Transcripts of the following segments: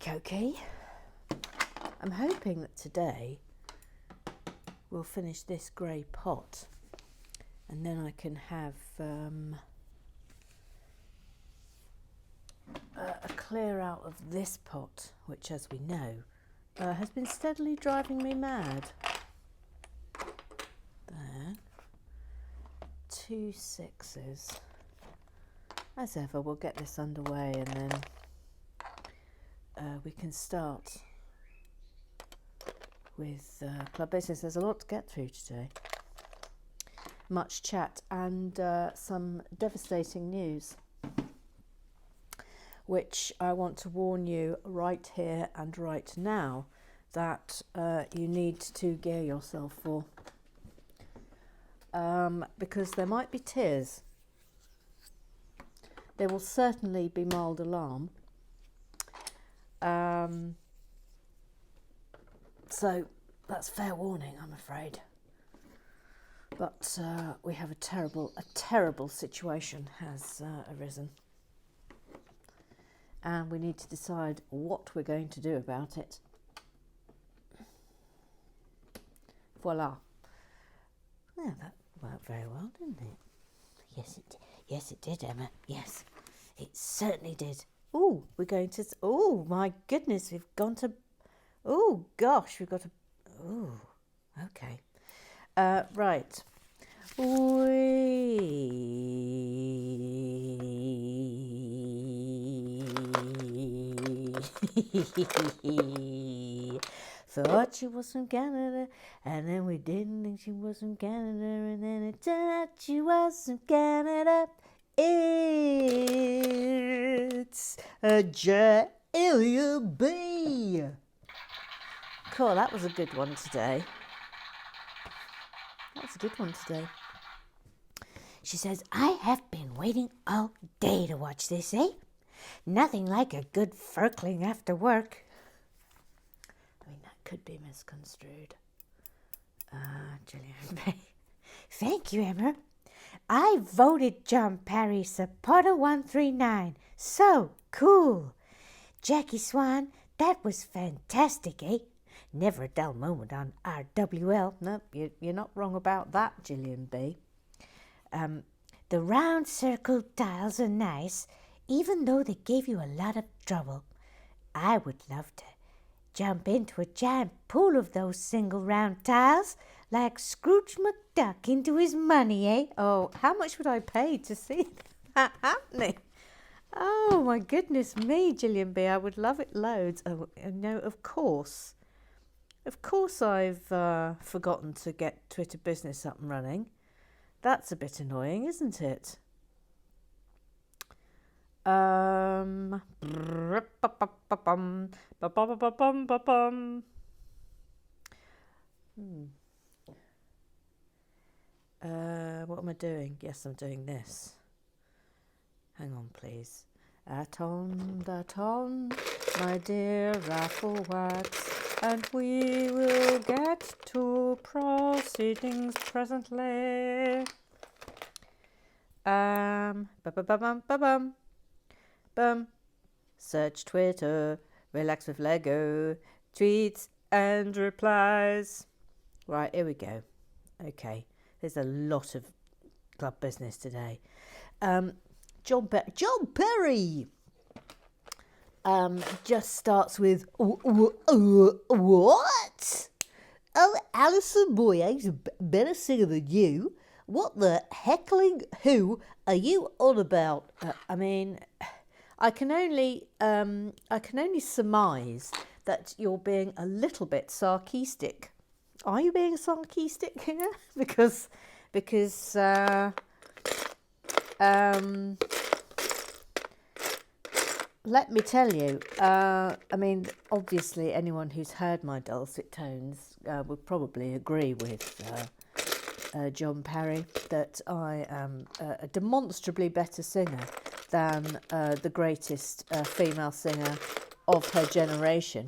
Okay. I'm hoping that today we'll finish this grey pot and then I can have a clear out of this pot, which, as we know, has been steadily driving me mad. There. 2 6s. As ever, we'll get this underway and then we can start with club business. There's a lot to get through today. Much chat and some devastating news, which I want to warn you right here and right now that you need to gear yourself for, because there might be tears. There will certainly be mild alarm. So that's fair warning, I'm afraid. But we have a terrible situation has arisen. And we need to decide what we're going to do about it. Voila. Yeah, that worked very well, didn't it? Yes, it did, Emma. Yes, it certainly did. Oh, we're going to... Oh, my goodness, we've gone to... Oh, gosh, we've got to... Oh, okay. Right. Thought she was from Canada, and then we didn't think she was from Canada, and then it turned out she was from Canada. It's a J-L-U-B. Cool, that was a good one today. She says, I have been waiting all day to watch this, eh? Nothing like a good furkling after work. I mean, that could be misconstrued. Gillian Bay. Thank you, Emma. I voted John Parry supporter 139. So cool. Jackie Swann, that was fantastic, eh? Never a dull moment on RWL. No, you're not wrong about that, Gillian B. The round circle tiles are nice, even though they gave you a lot of trouble. I would love to jump into a giant pool of those single round tiles like Scrooge McDuck into his money, eh? Oh, how much would I pay to see that happening? Oh, my goodness me, Gillian B. I would love it loads. Oh, no, of course. Of course I've forgotten to get Twitter Business up and running. That's a bit annoying, isn't it? What am I doing? Yes, I'm doing this. Hang on, please. Aton, my dear AFOLWAC. And we will get to proceedings presently. Search Twitter, relax with Lego, tweets and replies. Right, here we go. Okay, there's a lot of club business today. John Perry. Just starts with, what? Oh, Alison Boyer's a better singer than you. What the heckling who are you on about? I mean, I can only surmise that you're being a little bit sarcastic. Are you being sarcastic here? because let me tell you, I mean, obviously anyone who's heard my dulcet tones would probably agree with John Parry that I am a demonstrably better singer than the greatest female singer of her generation.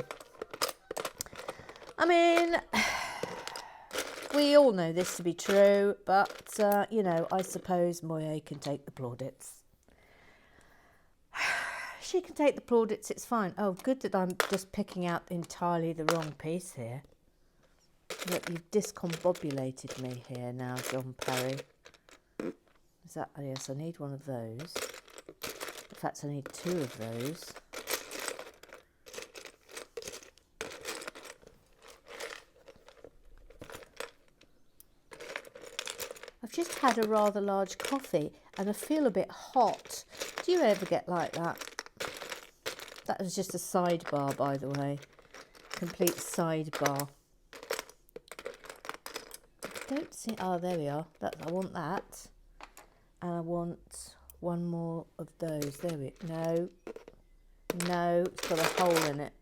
I mean, we all know this to be true, but, you know, I suppose Moye can take the plaudits. she can take the plaudits, it's fine. Oh, good that I'm just picking out entirely the wrong piece here. Look, you've discombobulated me here now, John Parry. Is that, oh yes, I need one of those. In fact, I need 2 of those. I've just had a rather large coffee and I feel a bit hot. Do you ever get like that? That was just a sidebar, by the way. Complete sidebar. I don't see... Oh, there we are. I want that. And I want one more of those. There we... No. No, it's got a hole in it.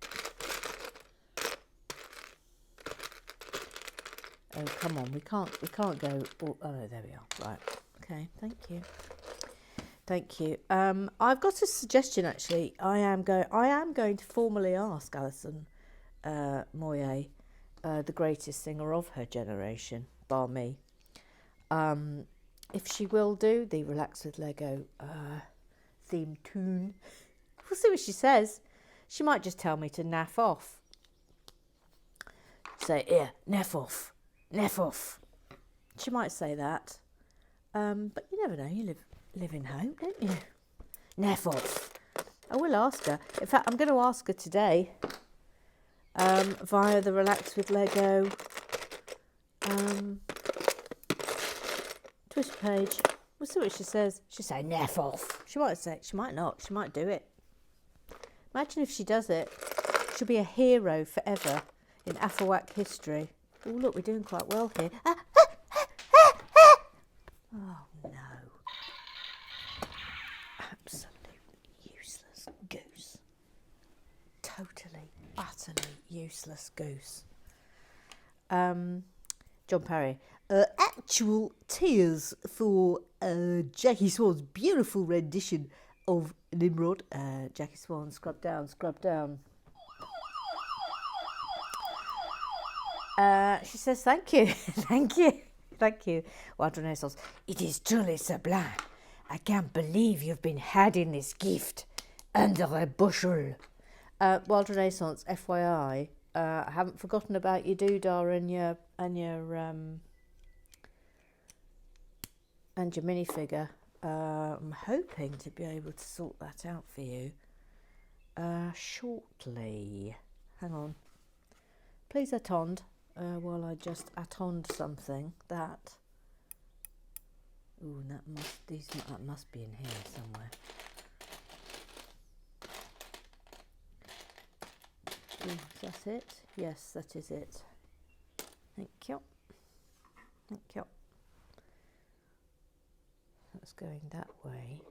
Oh, come on. We can't go... Oh, there we are. Right. Okay, thank you. Thank you. I've got a suggestion, actually. I am going to formally ask Alison Moyet, the greatest singer of her generation, bar me, if she will do the Relax with Lego theme tune. We'll see what she says. She might just tell me to naff off. Say, here, naff off. Naff off. She might say that. But you never know. You live in hope, don't you? Naff off. I will ask her. In fact, I'm going to ask her today via the Relax with Lego Twitter page. We'll see what she says. She'll say naff off. She might say, she might not. She might do it. Imagine if she does it. She'll be a hero forever in AFOLWAC history. Oh, look, we're doing quite well here. Oh, no. Absolute useless goose. Totally, utterly useless goose. John Parry. Actual tears for Jackie Swann's beautiful rendition of Nimrod. Jackie Swann, scrub down, scrub down. She says, thank you, thank you, thank you. Wild Renaissance. It is truly sublime. I can't believe you've been hiding this gift under a bushel. Wild Renaissance, FYI, I haven't forgotten about your doodah and your minifigure. I'm hoping to be able to sort that out for you shortly. Hang on. Please attend while I just attend something that... Ooh, that must be in here somewhere. Ooh, is that it? Yes, that is it. Thank you. Thank you. That's going that way.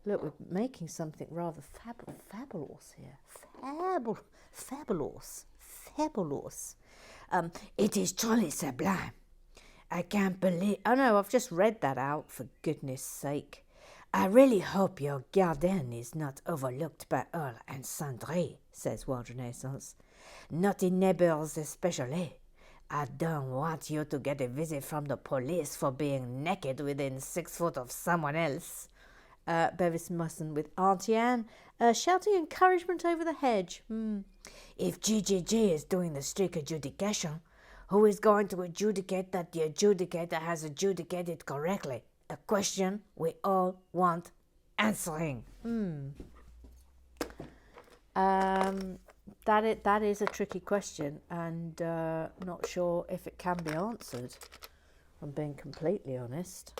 Look, we're making something rather fabulous here. Fabulous. It is truly sublime. I can't believe... Oh no, I've just read that out, for goodness sake. I really hope your garden is not overlooked by Earl and Sandry, says Wild Renaissance. Naughty neighbours especially. I don't want you to get a visit from the police for being naked within 6 foot of someone else. Bevis Musson with Auntie Anne, shouting encouragement over the hedge. If GGG is doing the strict adjudication, who is going to adjudicate that the adjudicator has adjudicated correctly? A question we all want answering. That is a tricky question, and not sure if it can be answered. I'm being completely honest.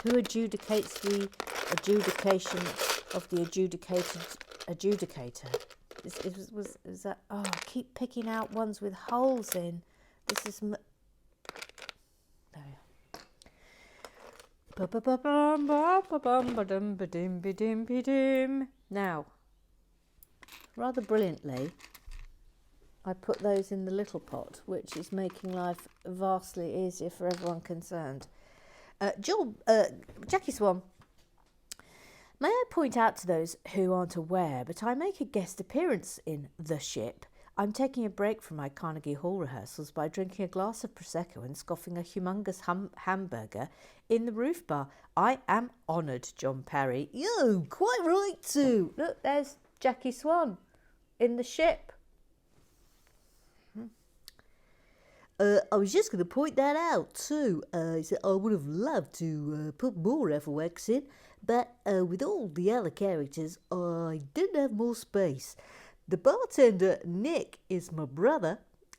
Who adjudicates the adjudication of the adjudicated adjudicator? Is that... Oh, I keep picking out ones with holes in. This is... There we are. Now, rather brilliantly, I put those in the little pot, which is making life vastly easier for everyone concerned. Jackie Swann, may I point out to those who aren't aware, but I make a guest appearance in The Ship. I'm taking a break from my Carnegie Hall rehearsals by drinking a glass of Prosecco and scoffing a humongous hamburger in the roof bar. I am honoured, John Parry. You, quite right too. Look, there's Jackie Swann in the ship. I was just going to point that out too. I would have loved to put more AFOLWACs in, but with all the other characters, I didn't have more space. The bartender, Nick, is my brother,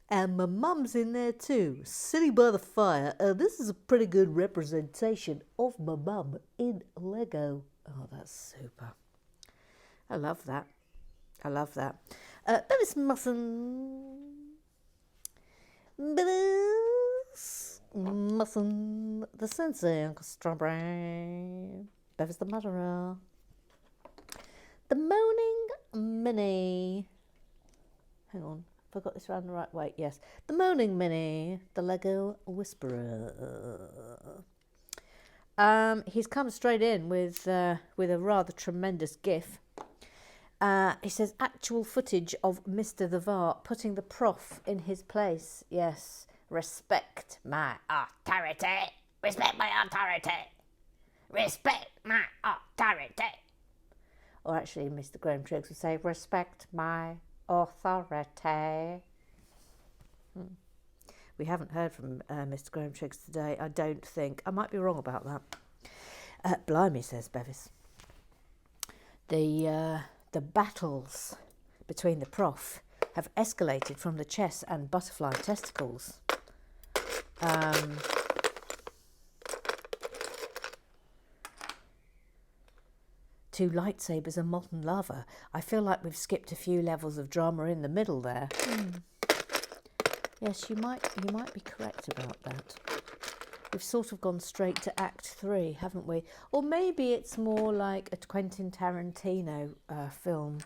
and my mum's in there too, sitting by the fire. This is a pretty good representation of my mum in Lego. Oh, that's super. I love that. I love that. Bevis Mustn't the sensei, Uncle Strawberry. Bevis the murderer. The Moaning Mini. Hang on, have I got this round the right way? Yes. The Moaning Mini, the Lego Whisperer. He's come straight in with a rather tremendous gif. He says, actual footage of Mr. the Vart putting the prof in his place. Yes. Respect my authority. Respect my authority. Respect my authority. Or actually, Mr. Graham Triggs would say, respect my authority. We haven't heard from Mr. Graham Triggs today, I don't think. I might be wrong about that. Blimey, says Bevis. The battles between the prof have escalated from the chess and butterfly testicles. To lightsabers and molten lava. I feel like we've skipped a few levels of drama in the middle there. Yes, you might be correct about that. We've sort of gone straight to Act 3, haven't we? Or maybe it's more like a Quentin Tarantino film,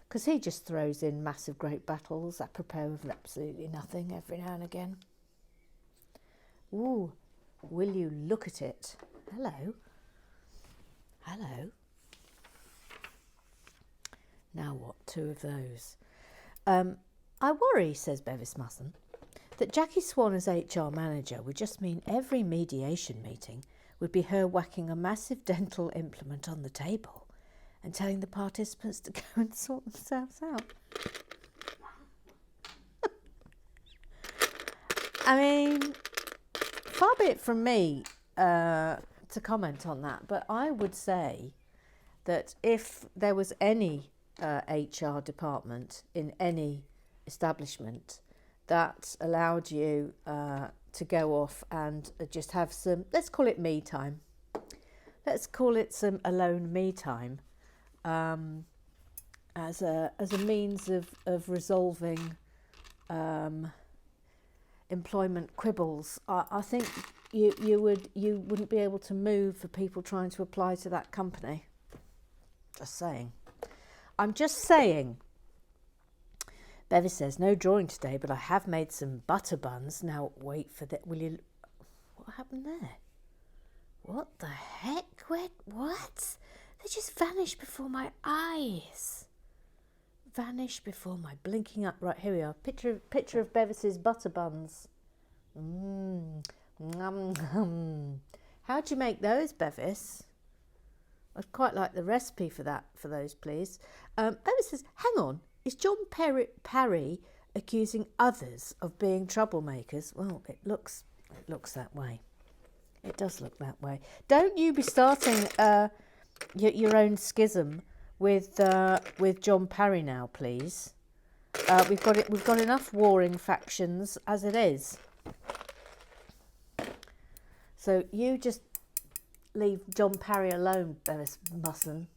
because he just throws in massive great battles apropos of absolutely nothing every now and again. Ooh, will you look at it? Hello. Hello. Now what? 2 of those. I worry, says Bevis Musson, that Jackie Swann as HR manager would just mean every mediation meeting would be her whacking a massive dental implement on the table and telling the participants to go and sort themselves out. I mean, far be it from me to comment on that, but I would say that if there was any HR department in any establishment that allowed you to go off and just have some, let's call it me time. Let's call it some alone me time as a means of resolving employment quibbles. I think you wouldn't be able to move for people trying to apply to that company. Just saying. I'm just saying. Bevis says, no drawing today, but I have made some butter buns. Now, wait for that. Will you... What happened there? What the heck? What? They just vanished before my eyes. Vanished before my blinking up. Right, here we are. Picture of Bevis's butter buns. How'd you make those, Bevis? I'd quite like the recipe for those, please. Bevis says, hang on. Is John Parry accusing others of being troublemakers? Well, it looks that way. It does look that way. Don't you be starting your own schism with John Parry now, please. We've got enough warring factions as it is. So you just leave John Parry alone, Bevis Musson.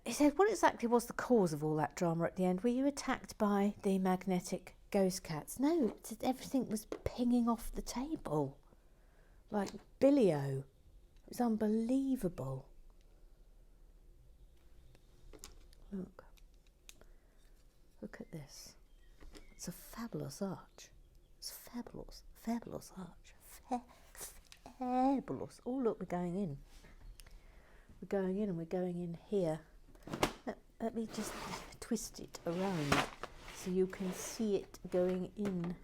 He said, what exactly was the cause of all that drama at the end? Were you attacked by the magnetic ghost cats? No, everything was pinging off the table. Like Billy-O. It was unbelievable. Look at this. It's a fabulous arch. It's fabulous. Fabulous arch. Fabulous. Oh, look, we're going in. We're going in and we're going in here. let me just twist it around so you can see it going in.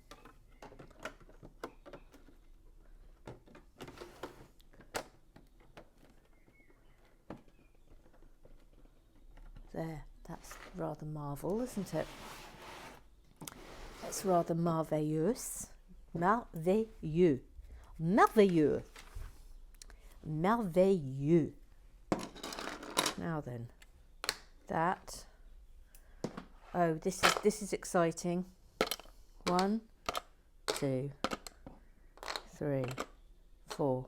There, that's rather marvel, isn't it? That's rather merveilleuse. Merveilleux. Merveilleux. Merveilleux. Now then, that. Oh, this is exciting. 1, 2, 3, 4,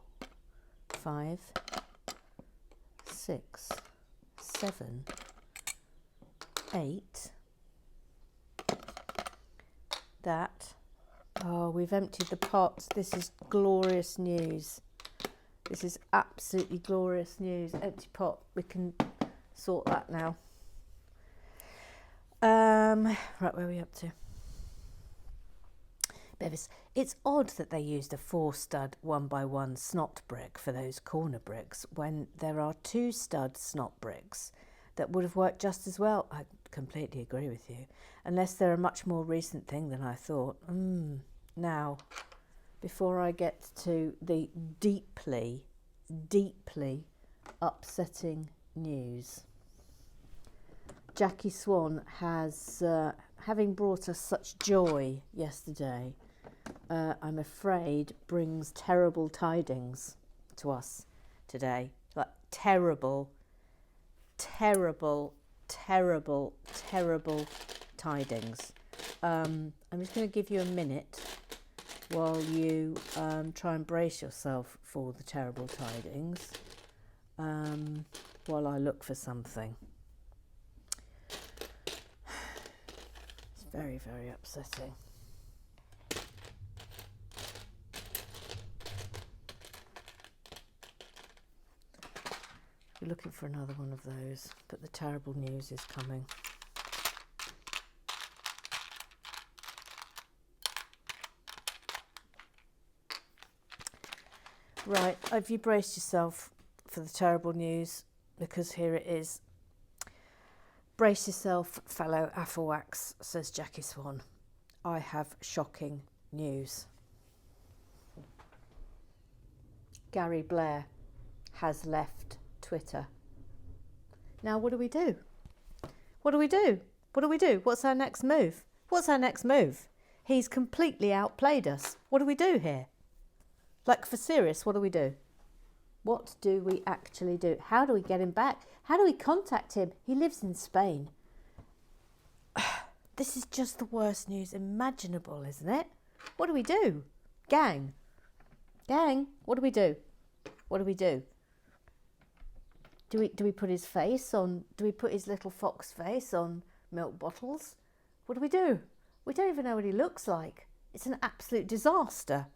5, 6, 7, 8. That. Oh, we've emptied the pots. This is glorious news. This is absolutely glorious news. Empty pot. We can sort that now. Right, where are we up to? Bevis. It's odd that they used a 4-stud 1x1 snot brick for those corner bricks when there are 2-stud snot bricks that would have worked just as well. I completely agree with you. Unless they're a much more recent thing than I thought. Now, before I get to the deeply, deeply upsetting news, Jackie Swann has, having brought us such joy yesterday, I'm afraid brings terrible tidings to us today. Like terrible, terrible, terrible, terrible tidings. I'm just going to give you a minute while you try and brace yourself for the terrible tidings while I look for something. It's very, very upsetting. We're looking for another one of those, but the terrible news is coming. Right, have you braced yourself for the terrible news? Because here it is. Brace yourself, fellow AFOLWACs, says Jackie Swann. I have shocking news. Gary Blair has left Twitter. Now what do we do? What do we do? What do we do? What's our next move? What's our next move? He's completely outplayed us. What do we do here? Like, for serious, what do we do? What do we actually do? How do we get him back? How do we contact him? He lives in Spain. This is just the worst news imaginable, isn't it? What do we do? Gang, what do we do? What do we do? Do we put his face on, do we put his little fox face on milk bottles? What do we do? We don't even know what he looks like. It's an absolute disaster.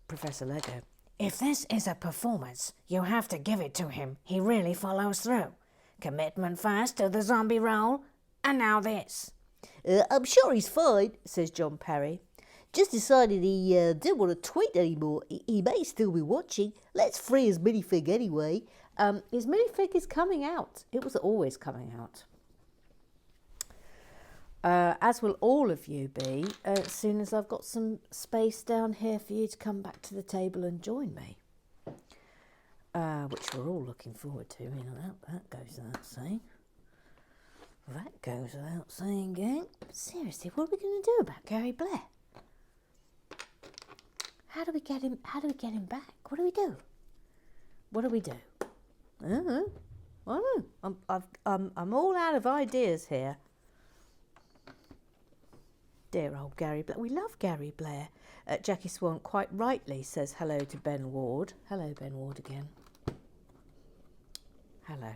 Professor Lego. If this is a performance, you have to give it to him. He really follows through. Commitment first to the zombie role, and now this. I'm sure he's fine, says John Perry. Just decided he didn't want to tweet anymore. He may still be watching. Let's free his minifig anyway. His minifig is coming out. It was always coming out. As will all of you be, as soon as I've got some space down here for you to come back to the table and join me. Which we're all looking forward to. You know, that goes without saying. That goes without saying, gang. But seriously, what are we going to do about Gary Blair? How do we get him back? What do we do? What do we do? I don't know. I'm all out of ideas here. Dear old Gary Blair. We love Gary Blair. Jackie Swann quite rightly says hello to Ben Ward. Hello, Ben Ward again. Hello.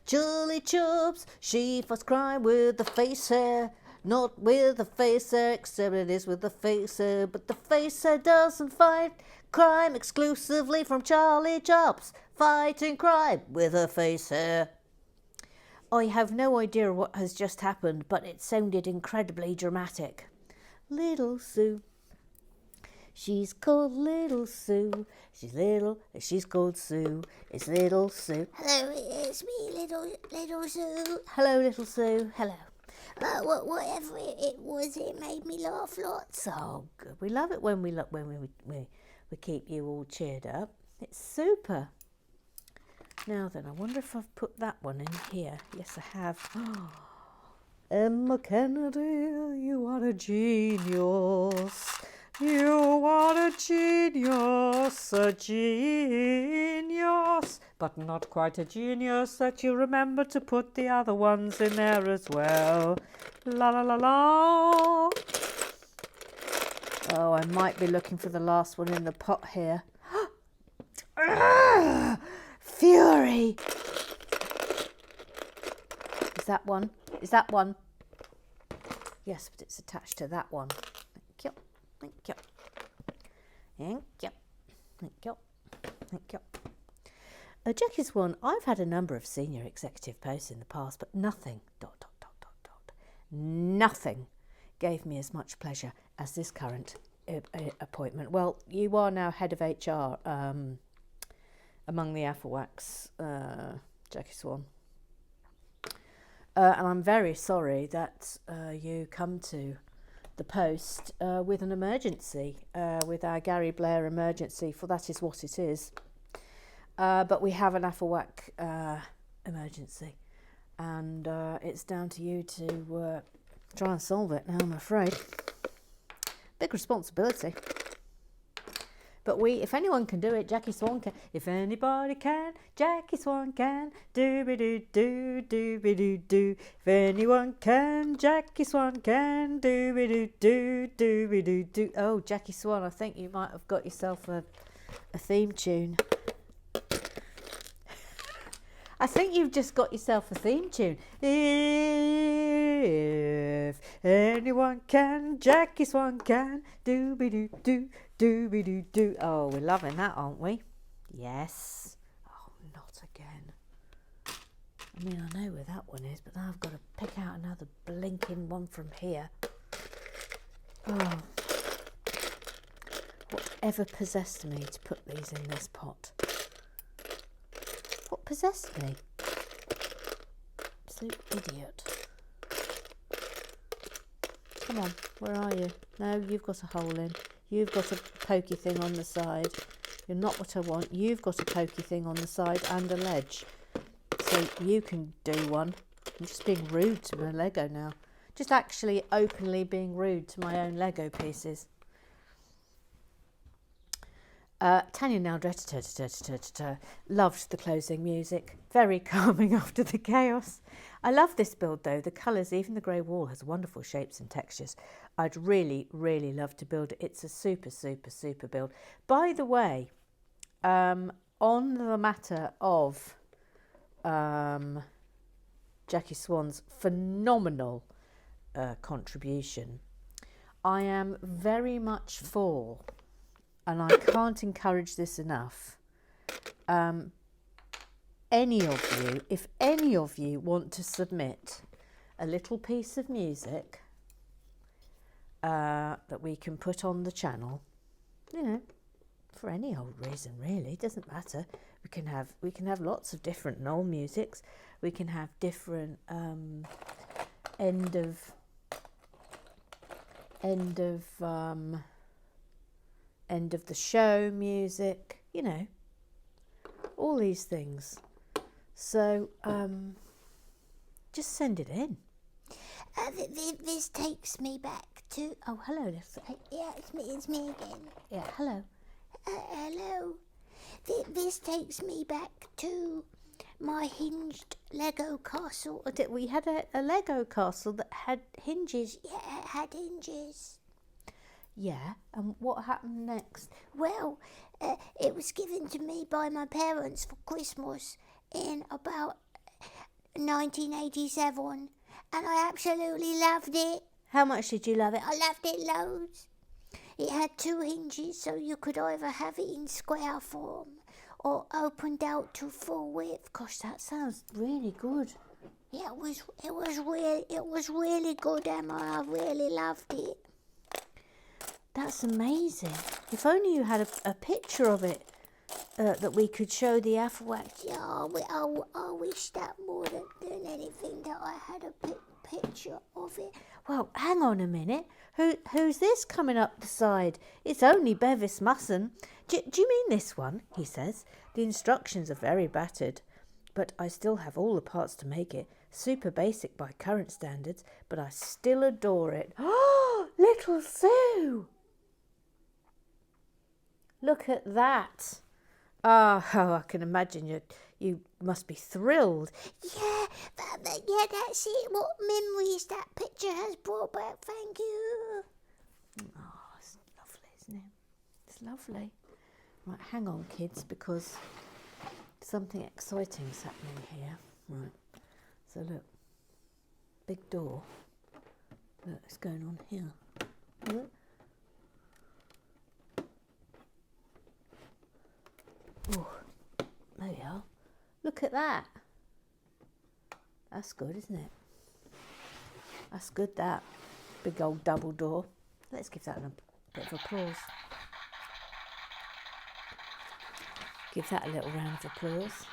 Charlie Chops, she fights crime with the face hair. Not with the face hair, except it is with the face hair. But the face hair doesn't fight crime exclusively from Charlie Chops. Fighting crime with her face hair. I have no idea what has just happened, but it sounded incredibly dramatic. Little Sue. She's called Little Sue. She's called Sue. It's Little Sue. Hello, it's me, little Sue. Hello, Little Sue. Hello. Whatever it was, it made me laugh lots. Oh, good. We love it when we keep you all cheered up. It's super. Now then, I wonder if I've put that one in here. Yes, I have. Emma Kennedy, you are a genius. You are a genius, but not quite a genius that you remember to put the other ones in there as well. La la la la. Oh, I might be looking for the last one in the pot here. Fury. Is that one? Is that one? Yes, but it's attached to that one. Thank you. Thank you. Thank you. Thank you. Thank you. Jackie Swann, I've had a number of senior executive posts in the past, but nothing, nothing gave me as much pleasure as this current appointment. Well, you are now head of HR among the AFOLWACs, Jackie Swann. And I'm very sorry that you come to the post with an emergency, with our Gary BLAIR emergency, for that is what it is. But we have an AFOLWAC emergency, and it's down to you to try and solve it now, I'm afraid. Big responsibility. But if anyone can do it, Jackie Swann can. If anybody can, Jackie Swann can. Do-be-do-do, do-be-do-do. If anyone can, Jackie Swann can. Do-be-do-do, do-be-do-do. Oh, Jackie Swann, I think you might have got yourself a theme tune. I think you've just got yourself a theme tune. If anyone can, Jackie Swann can. Do-be-do-do, do-be-do-do. Oh, we're loving that, aren't we? Yes. Oh, not again. I mean, I know where that one is, but now I've got to pick out another blinking one from here. Oh. Whatever possessed me to put these in this pot? What possessed me? Absolute idiot. Come on, where are you? No, you've got a hole in. You've got a pokey thing on the side. You're not what I want. You've got a pokey thing on the side and a ledge. So you can do one. I'm just being rude to my Lego now. Just actually openly being rude to my own Lego pieces. Tanya now loved the closing music. Very calming after the chaos. I love this build though. The colours, even the grey wall, has wonderful shapes and textures. I'd really, really love to build it. It's a super, super, super build. By the way, on the matter of Jackie Swann's phenomenal contribution, I am very much for, and I can't encourage this enough, any of you, if any of you want to submit a little piece of music that we can put on the channel, you know, for any old reason really, it doesn't matter. We can have lots of different Noel musics. We can have different end of the show music, you know, all these things. So just send it in. This takes me back to... Oh, hello. Yeah, it's me again. Yeah, hello. Hello. This takes me back to my hinged Lego castle. We had a Lego castle that had hinges. Yeah, it had hinges. Yeah, and what happened next? Well, it was given to me by my parents for Christmas in about 1987, and I absolutely loved it. How much did you love it? I loved it loads. It had 2 hinges, so you could either have it in square form or opened out to full width. Gosh, that sounds really good. Yeah, it was really good, Emma. I really loved it. That's amazing. If only you had a picture of it that we could show the AFOLWAC. Yeah, I wish that more than anything that I had a picture of it. Well, hang on a minute. Who's this coming up the side? It's only Bevis Musson. Do you mean this one? He says. The instructions are very battered, but I still have all the parts to make it. Super basic by current standards, but I still adore it. Oh, little Sue! Look at that. Oh, I can imagine you must be thrilled. Yeah, yeah, that's it. What memories that picture has brought back. Thank you. Oh, it's lovely, isn't it? It's lovely. Right, hang on, kids, because something exciting's happening here. Right, so look, big door. Look, it's going on here. Look. Oh, there we are. Look at that. That's good, isn't it? That's good, that. Big old double door. Let's give that a bit of applause. Give that a little round of applause.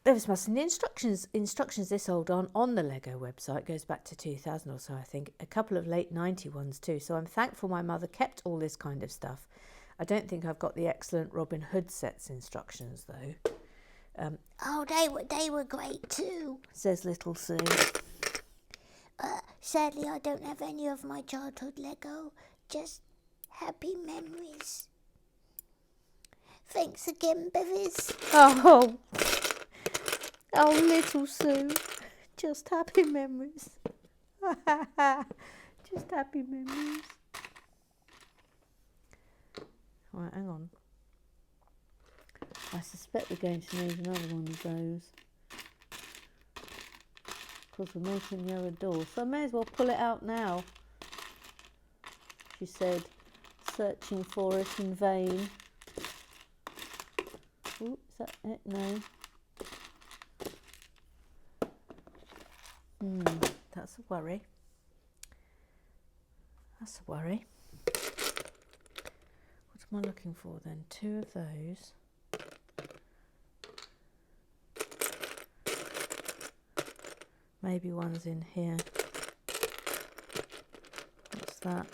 Bevis Musson, the instructions this old on the Lego website goes back to 2000 or so, I think. A couple of late 90 ones too. So I'm thankful my mother kept all this kind of stuff. I don't think I've got the excellent Robin Hood set's instructions though. Oh, they were great too, says little Sue. Sadly, I don't have any of my childhood Lego. Just happy memories. Thanks again, Bevis. Oh, little Sue. Just happy memories. Just happy memories. Right, hang on. I suspect we're going to need another one of those. Because we're making the other door. So I may as well pull it out now. She said, searching for it in vain. Ooh, is that it? No. That's a worry. That's a worry. What am I looking for then? 2 of those. Maybe one's in here. What's that?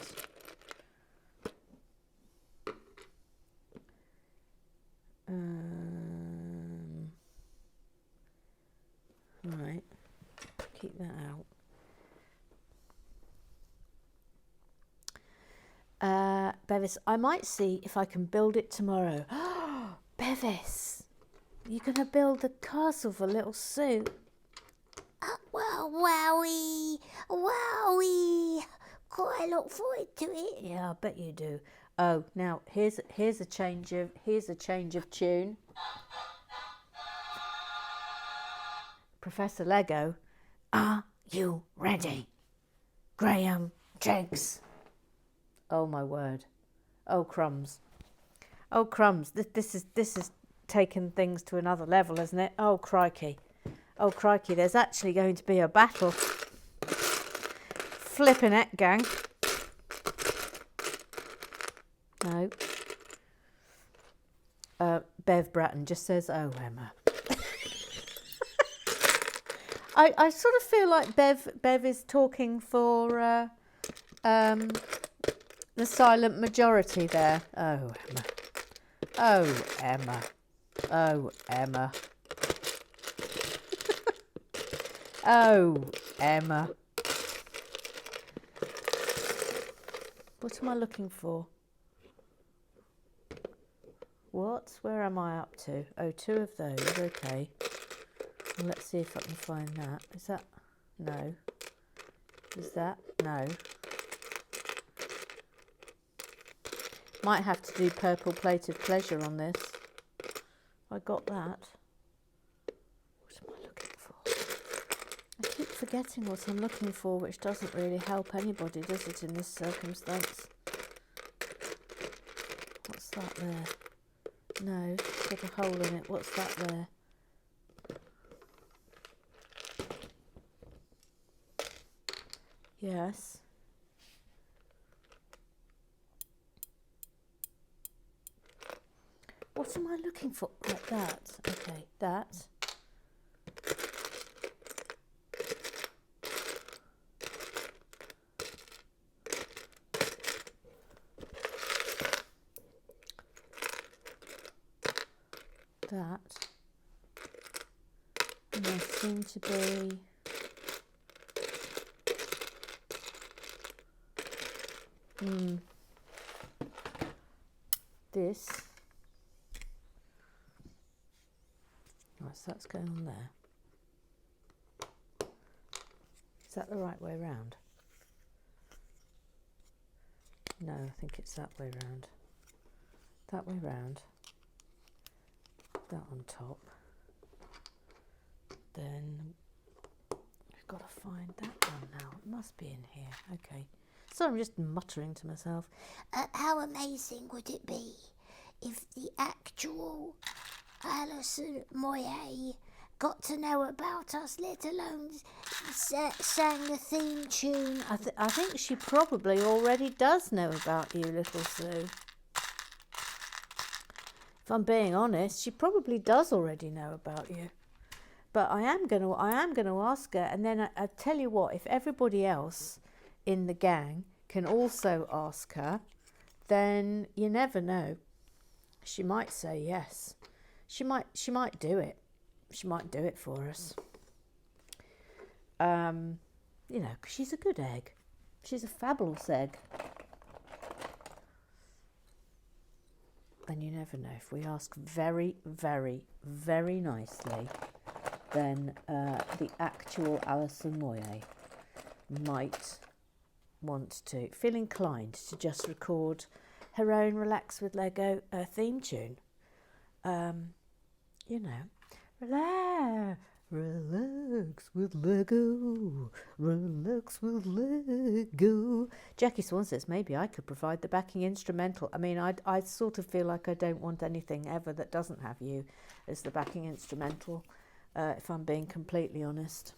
Right. Keep that out. Bevis, I might see if I can build it tomorrow. Bevis, you're going to build a castle for little Sue. Well, wowie. Quite look forward to it. Yeah, I bet you do. Oh, now here's a change of tune. Professor Lego, Are you ready? Graham Jakes. oh my word. Oh crumbs. Oh crumbs. This is taken things to another level, isn't it? Oh crikey. Oh crikey, there's actually going to be a battle. Flippin' heck, gang. No. Bev Bratton just says, oh Emma. I sort of feel like Bev is talking for the silent majority there. Oh Emma. Oh Emma. Oh Emma. Oh Emma. What am I looking for? What? Where am I up to? Oh, 2 of those. Okay. Well, let's see if I can find that. Is that? No. Is that? No. Might have to do purple plate of pleasure on this. I got that. What am I looking for? I keep forgetting what I'm looking for, which doesn't really help anybody, does it, in this circumstance? What's that there? No, got a hole in it. What's that there? Yes. What am I looking for? Like that. Okay, that. That. And there seem to be this. Right, so that's going on there. Is that the right way round? No, I think it's that way round. That way round. That on top. Then we've got to find that one now. It must be in here. Okay. So I'm just muttering to myself. How amazing would it be if the actual Alison Moyet got to know about us, let alone sang the theme tune? I think she probably already does know about you, little Sue. If I'm being honest, she probably does already know about you. But I am going to ask her, and then I tell you what, if everybody else in the gang can also ask her, then you never know. She might say yes. She might do it. She might do it for us. You know, 'cause she's a good egg. She's a fabulous egg. And you never know. If we ask very, very, very nicely, then the actual Alison Moyet might want to feel inclined to just record her own Relax with Lego theme tune. You know, relax with Lego, relax with Lego. Jackie Swann says maybe I could provide the backing instrumental. I mean, I sort of feel like I don't want anything ever that doesn't have you as the backing instrumental, if I'm being completely honest.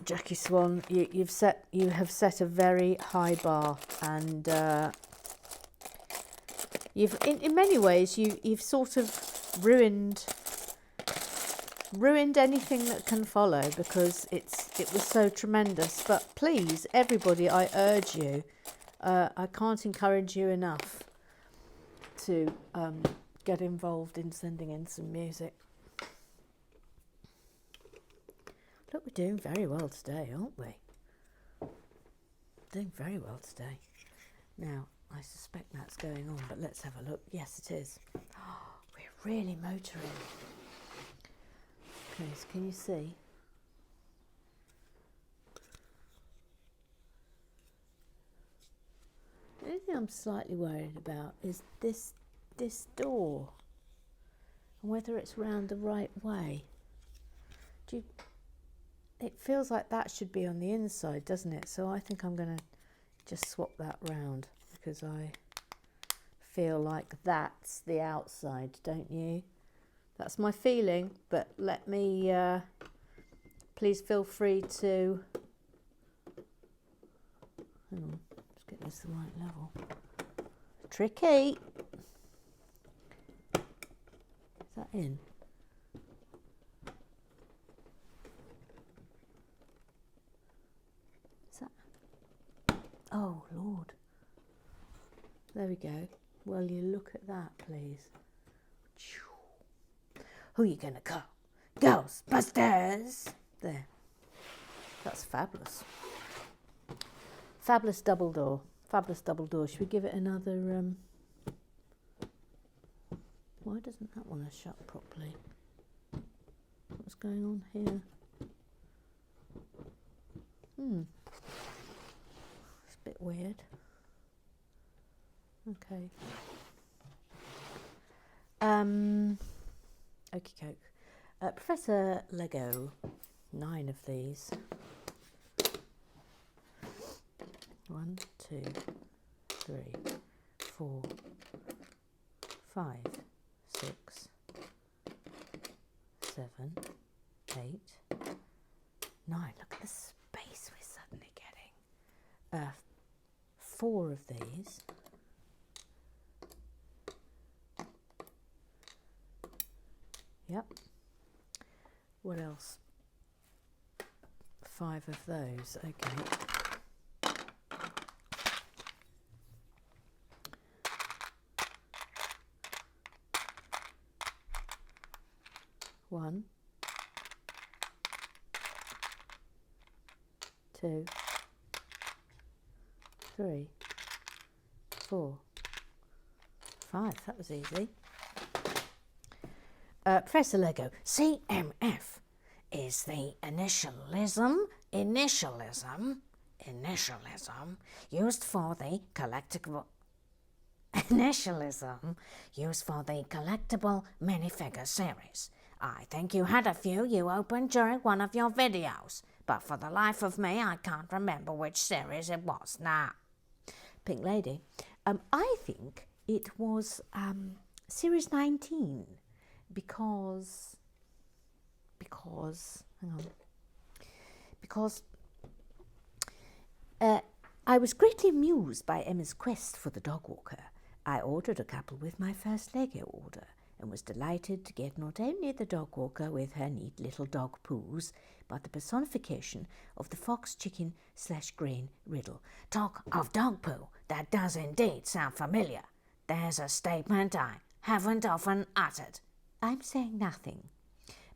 Jackie Swann, you have set a very high bar, and you've in many ways you've sort of ruined anything that can follow, because it was so tremendous. But please, everybody, I urge you, I can't encourage you enough to get involved in sending in some music. Look, we're doing very well today, aren't we? Doing very well today. Now, I suspect that's going on, but let's have a look. Yes, it is. Oh, we're really motoring. Okay, so can you see? The only thing I'm slightly worried about is this door, and whether it's round the right way. It feels like that should be on the inside, doesn't it? So I think I'm going to just swap that round, because I feel like that's the outside, don't you? That's my feeling, but let me, please feel free to, hang on, let's get this the right level. Tricky. Is that in? Oh, Lord. There we go. Well, you look at that, please. Who are you going to call? Ghostbusters! There. That's fabulous. Fabulous double door. Fabulous double door. Should we give it another... Why doesn't that one shut properly? What's going on here? Bit weird. Okay. Okie coke. Professor Lego, 9 of these. 1, 2, 3, 4, 5, 6, 7, 8, 9. Look at the space we're suddenly getting. 4 of these, What else? 5 of those. Okay. One, 2, 3, 4, 5. That was easy. Professor Lego. CMF is the initialism used for the collectible minifigure series. I think you had a few you opened during one of your videos, but for the life of me, I can't remember which series it was now. Pink Lady. I think it was series 19 because hang on. Because I was greatly amused by Emma's quest for the dog walker. I ordered a couple with my first Lego order and was delighted to get not only the dog walker with her neat little dog poos, but the personification of the fox, chicken / grain riddle. Talk of dog poo, that does indeed sound familiar. There's a statement I haven't often uttered. I'm saying nothing.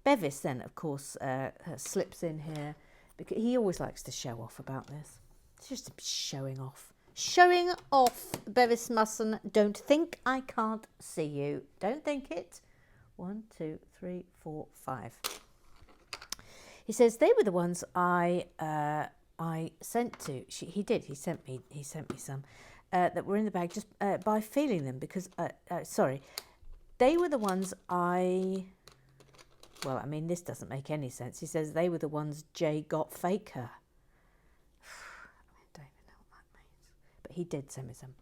Bevis then, of course, slips in here because he always likes to show off about this. It's just showing off. Showing off, Bevis Musson. Don't think I can't see you. Don't think it. 1, 2, 3, 4, 5. He says they were the ones I sent to. He did. He sent me some that were in the bag just by feeling them because sorry, they were the ones I. Well, I mean, this doesn't make any sense. He says they were the ones Jay got faker. I don't even know what that means. But he did send me some.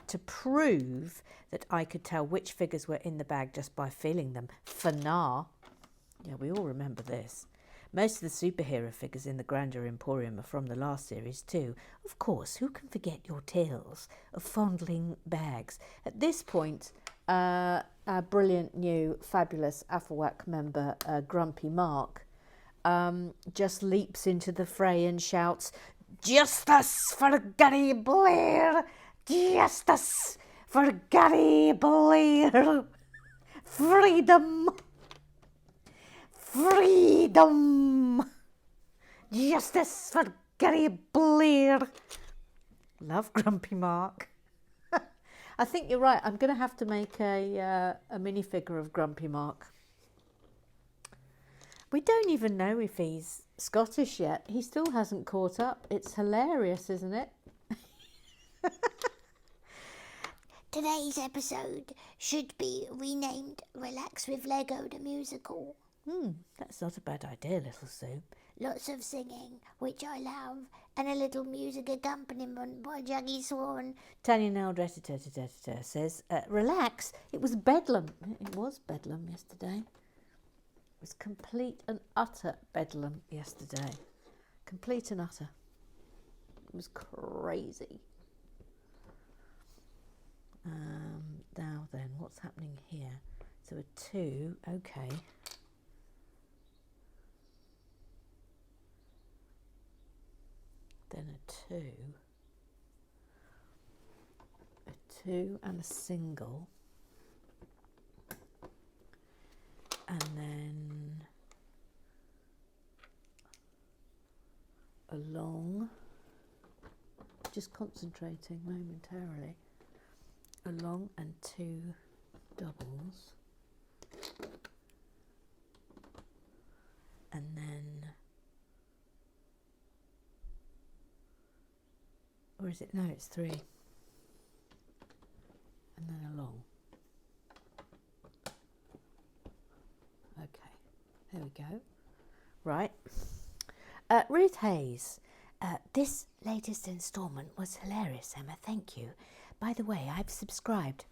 To prove that I could tell which figures were in the bag just by feeling them. Fanar. Yeah, we all remember this. Most of the superhero figures in the Grandeur Emporium are from the last series too. Of course, who can forget your tales of fondling bags? At this point, our brilliant new fabulous AFOLWAC member, Grumpy Mark, just leaps into the fray and shouts, "Justice for Gary BLAIR! Justice for Gary BLAIR! Freedom! Freedom! Justice for Gary BLAIR!" Love Grumpy Mark. I think you're right. I'm going to have to make a minifigure of Grumpy Mark. We don't even know if he's Scottish yet. He still hasn't caught up. It's hilarious, isn't it? Today's episode should be renamed Relax with Lego the Musical. That's not a bad idea, little Sue. Lots of singing, which I love, and a little music accompaniment by Juggy Swann. Tanya Nell says, relax, it was bedlam. It was bedlam yesterday. It was complete and utter bedlam yesterday. Complete and utter. It was crazy. Now then, what's happening here? So a 2, okay. Then a 2 and a single, and then a long, just concentrating momentarily, a long and 2 doubles, and then, or is it, no, it's 3, and then a long. Okay, there we go. Right. Ruth Hayes. This latest instalment was hilarious, Emma. Thank you. By the way, I've subscribed.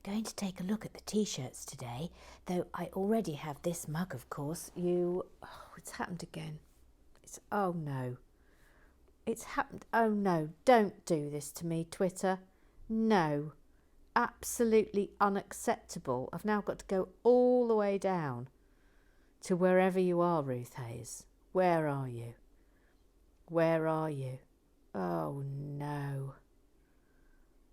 Going to take a look at the t-shirts today, though I already have this mug, of course. It's happened again. Oh no. It's happened. Oh no, don't do this to me, Twitter. No. absolutely unacceptable. I've now got to go all the way down to wherever you are, Ruth Hayes. Where are you? Where are you? Oh no.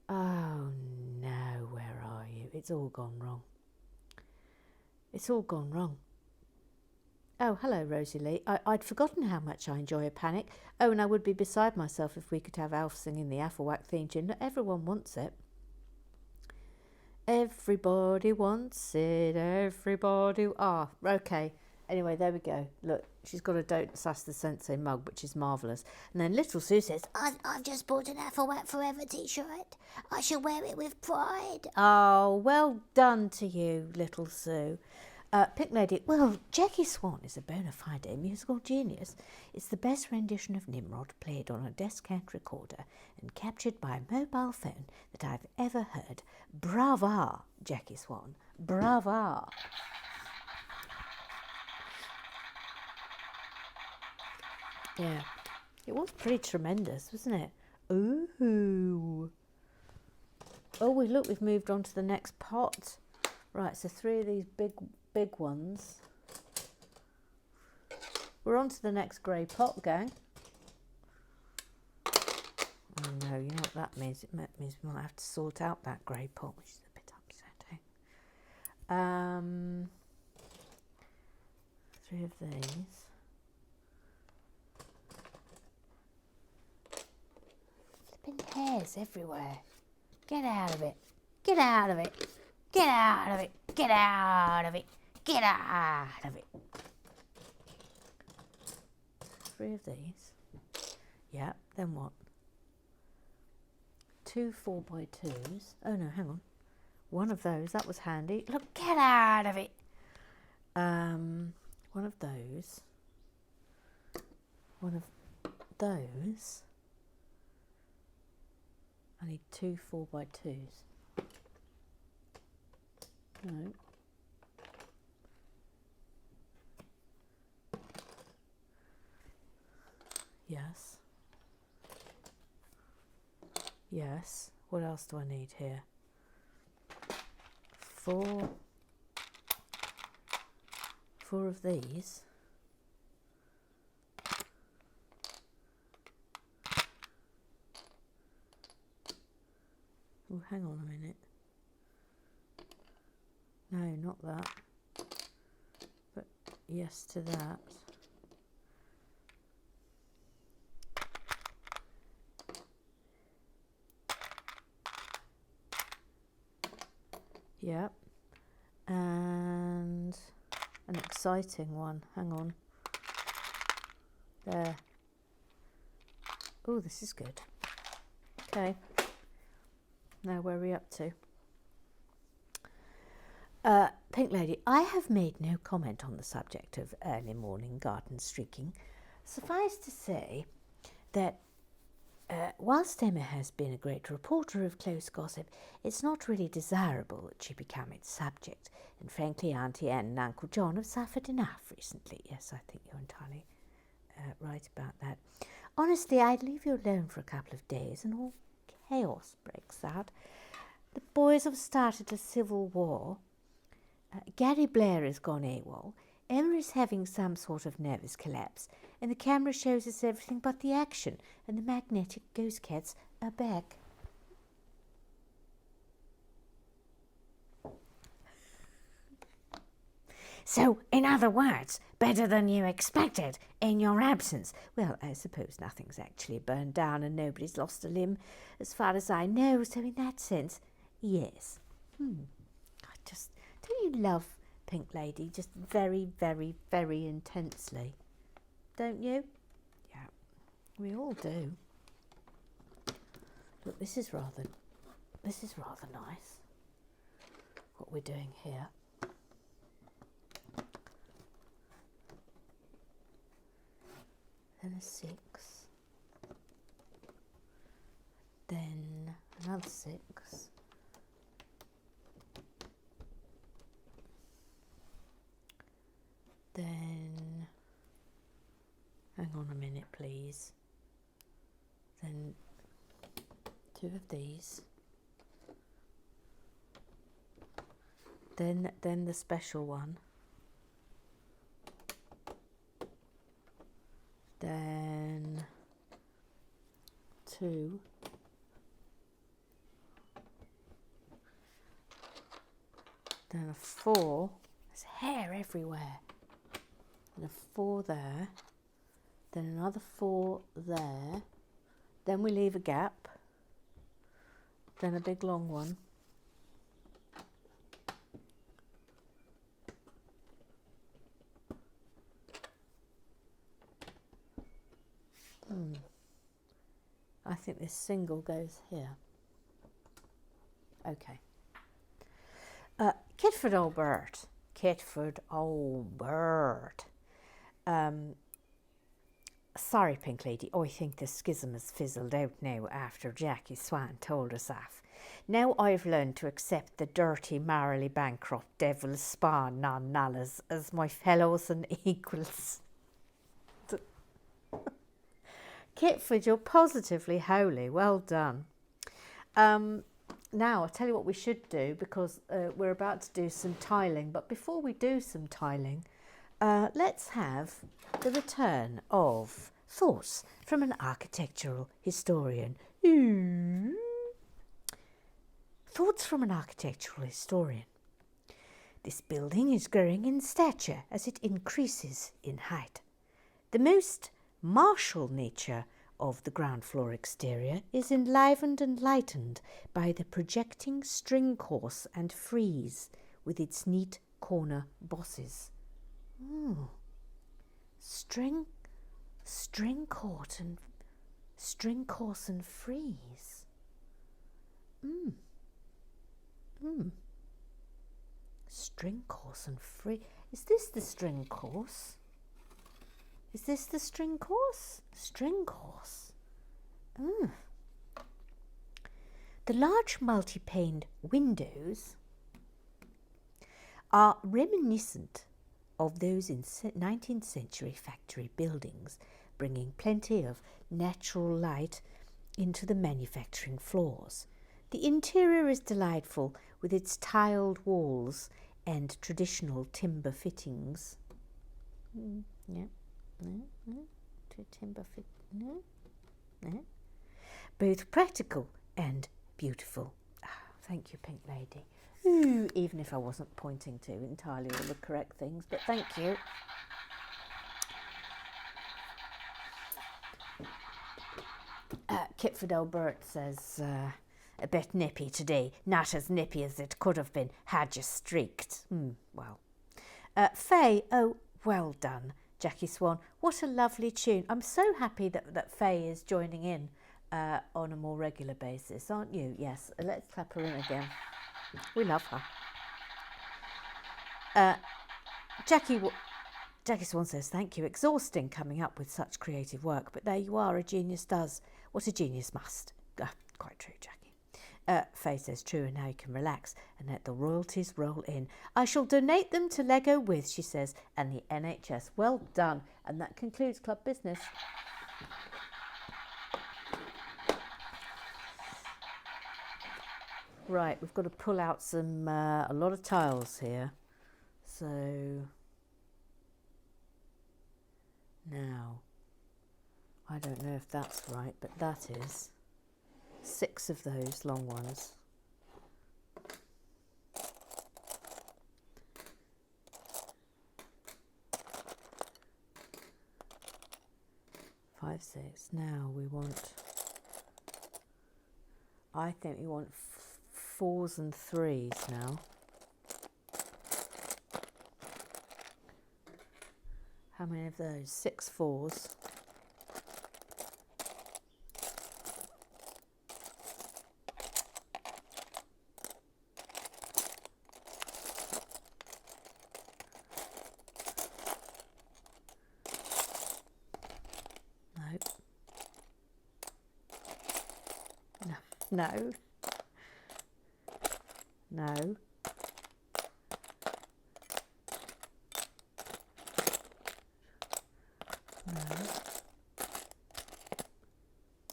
Oh no, where are you? It's all gone wrong. It's all gone wrong. Oh, hello, Rosie Lee. I'd forgotten how much I enjoy a panic. Oh, and I would be beside myself if we could have Alf singing the AFOLWAC theme tune. Everyone wants it. Everybody wants it. Everybody. Ah, okay. Anyway, there we go. Look, she's got a Don't Sass the Sensei mug, which is marvellous. And then little Sue says, I've just bought an AFOLWAC Forever t-shirt. I shall wear it with pride. oh, well done to you, little Sue. Pink Lady, well, Jackie Swann is a bona fide musical genius. It's the best rendition of Nimrod played on a descant recorder and captured by a mobile phone that I've ever heard. Brava, Jackie Swann. Brava. Yeah, it was pretty tremendous, wasn't it? Ooh. Oh, we've moved on to the next pot. Right, so 3 of these big ones. We're on to the next grey pot, gang. Oh no, you know what that means? It means we might have to sort out that grey pot, which is a bit upsetting. 3 of these. Flipping hairs everywhere. Get out of it. Get out of it. Get out of it. Get out of it. Get out of it. 3 of these. Yeah, then what? 2 4x2s. Oh no, hang on. 1 of those, that was handy. Look, Get out of it. 1 of those. 1 of those. I need 2 4x2s. No. Yes. Yes. What else do I need here? 4 of these. Oh, hang on a minute. No, not that. But yes to that. Yep. And an exciting one. Hang on. There. Oh, this is good. Okay. Now where are we up to? Pink Lady, I have made no comment on the subject of early morning garden streaking. Suffice to say that whilst Emma has been a great reporter of close gossip, it's not really desirable that she become its subject. And frankly, Auntie Anne and Uncle John have suffered enough recently. Yes, I think you're entirely right about that. Honestly, I'd leave you alone for a couple of days and all chaos breaks out. The boys have started a civil war. Gary BLAIR has gone AWOL. Emma is having some sort of nervous collapse, and the camera shows us everything but the action, and the magnetic ghost cats are back. So, in other words, better than you expected in your absence. Well, I suppose nothing's actually burned down and nobody's lost a limb, as far as I know, so in that sense, yes. Don't you love Pink Lady just very, very, very intensely? Don't you? Yeah, we all do. Look, this is rather nice, what we're doing here. Then a 6, then another 6, then, hang on a minute please, then 2 of these, Then the special one. Then 2. Then a 4. There's hair everywhere. And a 4 there. Then another 4 there. Then we leave a gap. Then a big long one. I think this single goes here. Okay. Kitford old bird. Kitford old bird. Sorry, Pink Lady. I think the schism has fizzled out now after Jackie Swann told us off. Now I've learned to accept the dirty, morally bankrupt devil's spawn non-nullas as my fellows and equals. Kitford, you're positively holy. Well done. Now, I'll tell you what we should do, because we're about to do some tiling. But before we do some tiling, let's have the return of thoughts from an architectural historian. Thoughts from an architectural historian. This building is growing in stature as it increases in height. The most martial nature of the ground floor exterior is enlivened and lightened by the projecting string course and frieze with its neat corner bosses. String course and frieze. String course and frieze. Is this the string course? Is this the string course? String course. The large multi-paned windows are reminiscent of those in 19th century factory buildings, bringing plenty of natural light into the manufacturing floors. The interior is delightful with its tiled walls and traditional timber fittings. Both practical and beautiful. Thank you, Pink Lady. Even if I wasn't pointing to entirely all the correct things, but thank you. Kitford Albert says, a bit nippy today. Not as nippy as it could have been had you streaked. Well. Faye, oh, well done, Jackie Swann. What a lovely tune. I'm so happy that Faye is joining in on a more regular basis, aren't you? Yes, let's clap her in again. We love her. Jackie Swann says, thank you. Exhausting coming up with such creative work, but there you are, a genius does what a genius must. Quite true, Jackie. Faye says, true, and now you can relax and let the royalties roll in. I shall donate them to Lego With, she says, and the NHS. Well done. And that concludes Club Business. Right, we've got to pull out some a lot of tiles here. So now, I don't know if that's right, but that is 6 of those long ones. Five, 6. Now we want, I think we want 4s and 3s now. How many of those? 6 4s. No. No.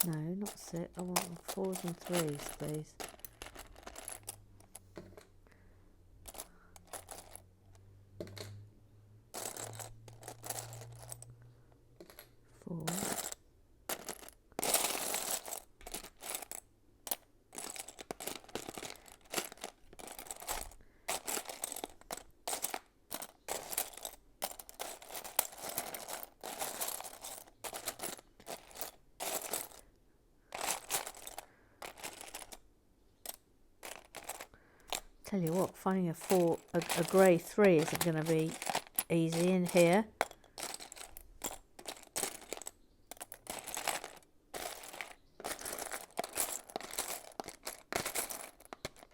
No, not 6. I want 4s and 3s, please. Tell you what, finding a grey 3 isn't going to be easy in here.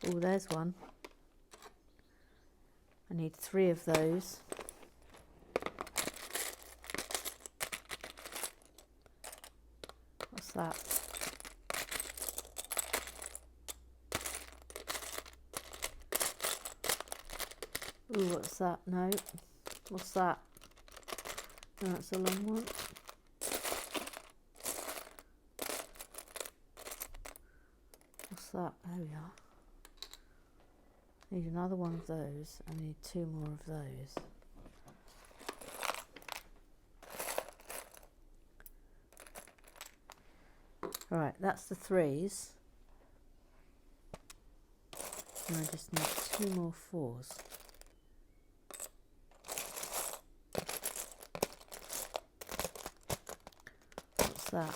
Oh, there's one. I need 3 of those. What's that? Ooh, what's that? No. What's that? No, that's a long one. What's that? There we are. Need another one of those. I need 2 more of those. Right, that's the 3s. And I just need 2 more 4s. What's that?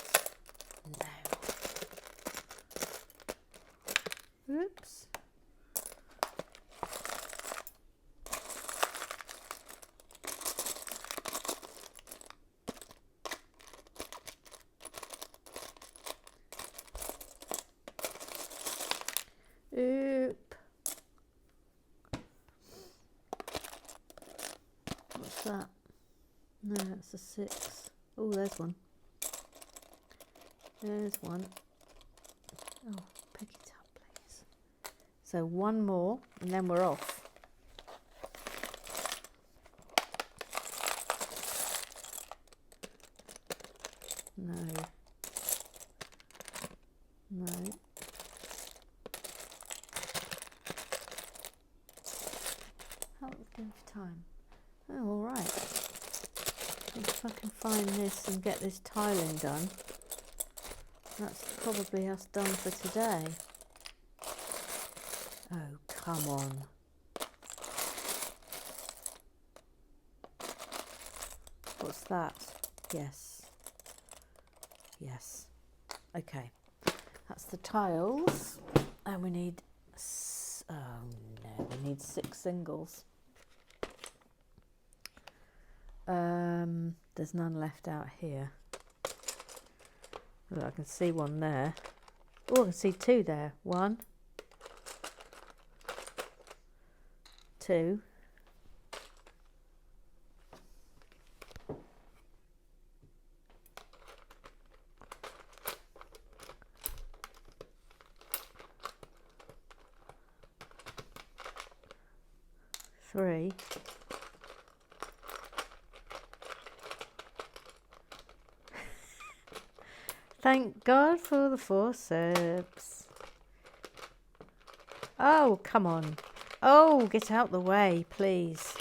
No. Oops. Oop. What's that? No, that's a 6. Oh, there's one. There's one. Oh, pick it up, please. So 1 more, and then we're off. No. No. How are we doing for time? Oh, all right. If I can find this and get this tiling done, that's probably us done for today. Oh, come on. What's that? Yes. Yes. Okay. That's the tiles. And we need... oh, no. We need 6 singles. There's none left out here. Look, I can see one there. Oh, I can see 2 there. 1, 2. Three. Thank God for the forceps. Oh, come on. Oh, get out the way, please.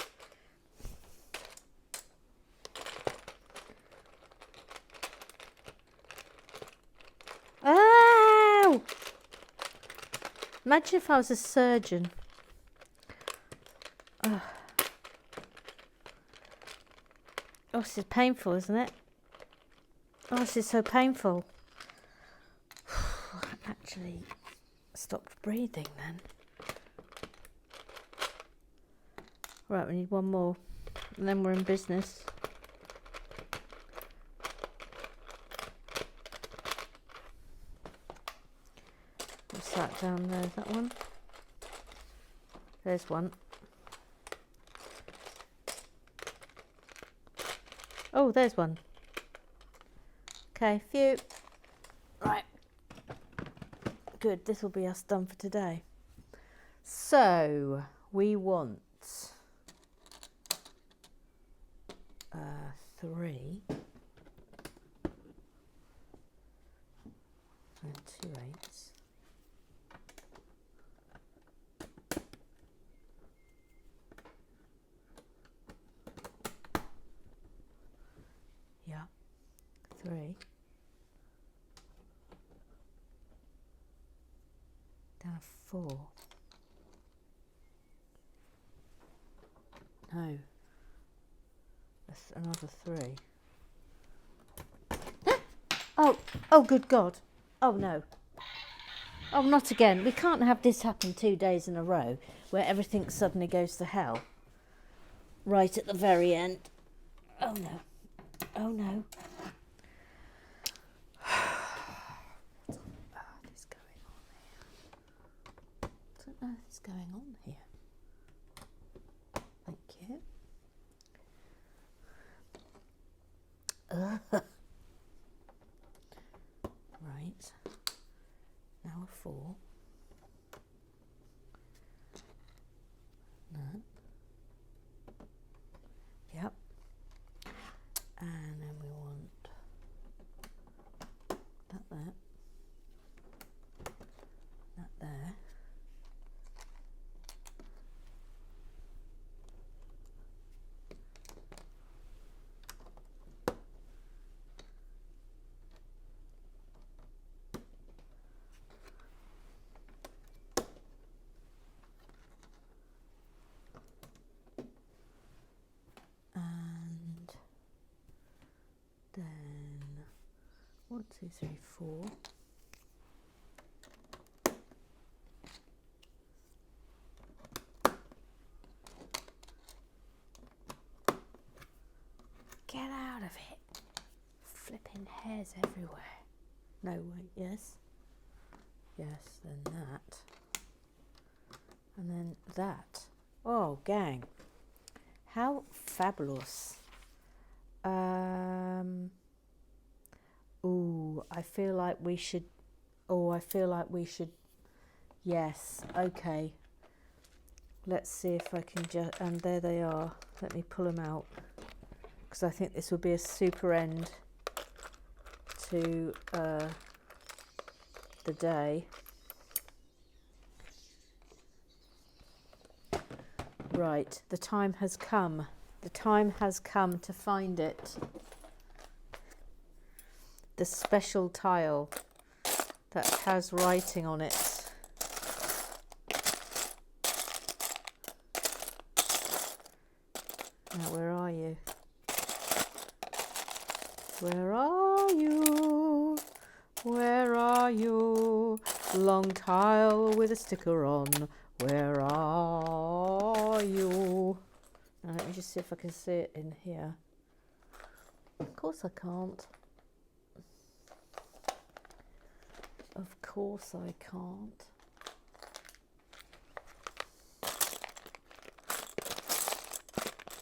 Oh! Imagine if I was a surgeon. Oh, this is painful, isn't it? Oh, this is so painful. I actually stopped breathing then. Right, we need 1 more, and then we're in business. What's that down there? Is that one? There's one. Oh, there's one. Okay, phew. Right. Good, this will be us done for today. So, we want 3 and 2 8s. Yeah, 3. Down a 4. No. That's another 3. Oh, good God. Oh, no. Oh, not again. We can't have this happen 2 days in a row. where everything suddenly goes to hell. Right at the very end. Oh no. Oh no. What on earth is going on here? What on earth is going on here? Thank you. Right. Now a 4. That. Yep. And then we want that there. That there. And then 1, 2, 3, 4. Get out of it. Flipping hairs everywhere. No, wait, yes. Yes, then that. And then that. Oh, gang. How fabulous. Ooh, I feel like we should. Yes, okay. Let's see if I can just. And there they are. Let me pull them out. Because I think this would be a super end to the day. Right, the time has come. The time has come to find it. The special tile that has writing on it. Now, where are you? Where are you? Where are you? Long tile with a sticker on. Where are you? Now let me just see if I can see it in here. Of course I can't. Of course I can't.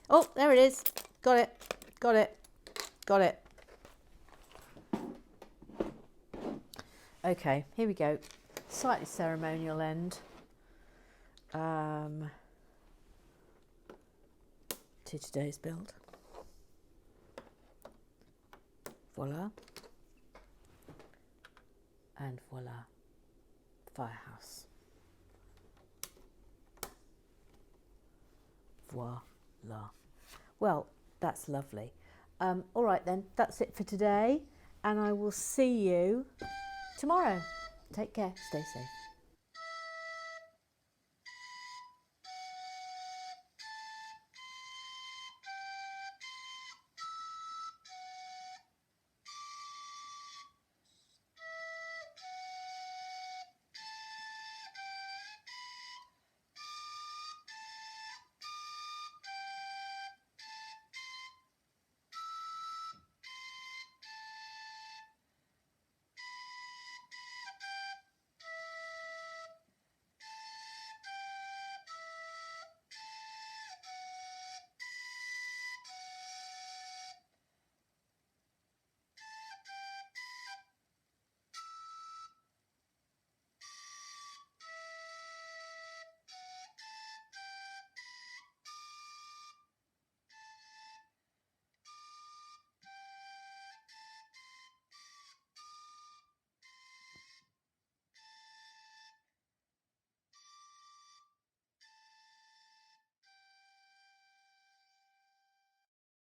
Oh, there it is. Got it. Got it. Got it. Okay, here we go. Slightly ceremonial end. To today's build. Voila. And voila. Firehouse. Voila. Well, that's lovely. All right then, that's it for today, and I will see you tomorrow. Take care, stay safe.